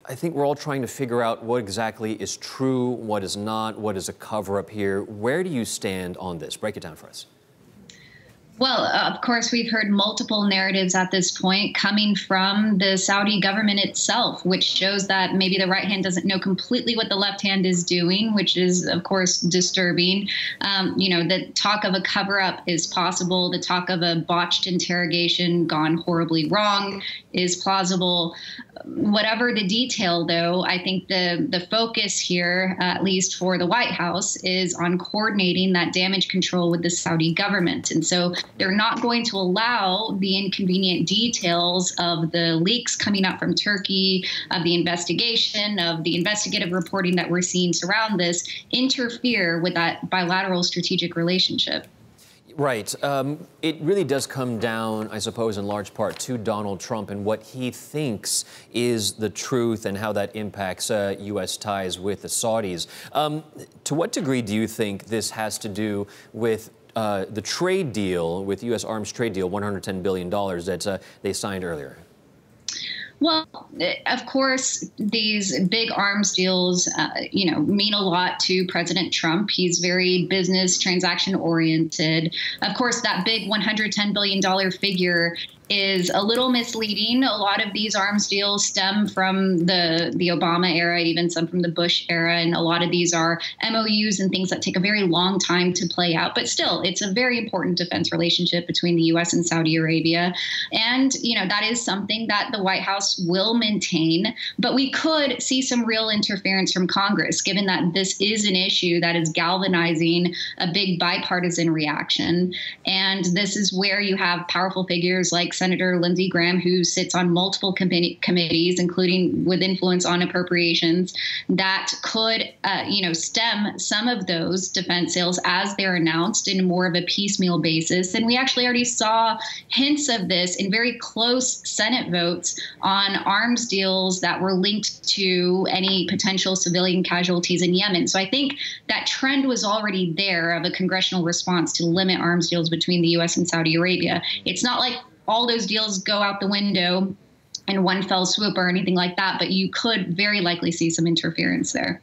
I think we're all trying to figure out what exactly is true, what is not, what is a cover-up here. Where do you stand on this? Break it down for us. Well, of course, we've heard multiple narratives at this point coming from the Saudi government itself, which shows that maybe the right hand doesn't know completely what the left hand is doing, which is, of course, disturbing. The talk of a cover up is possible. The talk of a botched interrogation gone horribly wrong is plausible. Whatever the detail, though, I think the focus here, at least for the White House, is on coordinating that damage control with the Saudi government. And so they're not going to allow the inconvenient details of the leaks coming out from Turkey, of the investigation, of the investigative reporting that we're seeing surround this, interfere with that bilateral strategic relationship. Right. It really does come down, I suppose, in large part to Donald Trump and what he thinks is the truth and how that impacts U.S. ties with the Saudis. To what degree do you think this has to do with the trade deal, with U.S. arms trade deal, $110 billion that they signed earlier? Well, of course, these big arms deals, mean a lot to President Trump. He's very business transaction oriented. Of course, that big $110 billion figure is a little misleading. A lot of these arms deals stem from the Obama era, even some from the Bush era, and a lot of these are MOUs and things that take a very long time to play out. But still, it's a very important defense relationship between the U.S. and Saudi Arabia. And, that is something that the White House will maintain. But we could see some real interference from Congress, given that this is an issue that is galvanizing a big bipartisan reaction. And this is where you have powerful figures like Senator Lindsey Graham, who sits on multiple committees, including with influence on appropriations, that could, stem some of those defense sales as they're announced in more of a piecemeal basis. And we actually already saw hints of this in very close Senate votes on arms deals that were linked to any potential civilian casualties in Yemen. So I think that trend was already there of a congressional response to limit arms deals between the U.S. and Saudi Arabia. It's not like all those deals go out the window in one fell swoop or anything like that, but you could very likely see some interference there.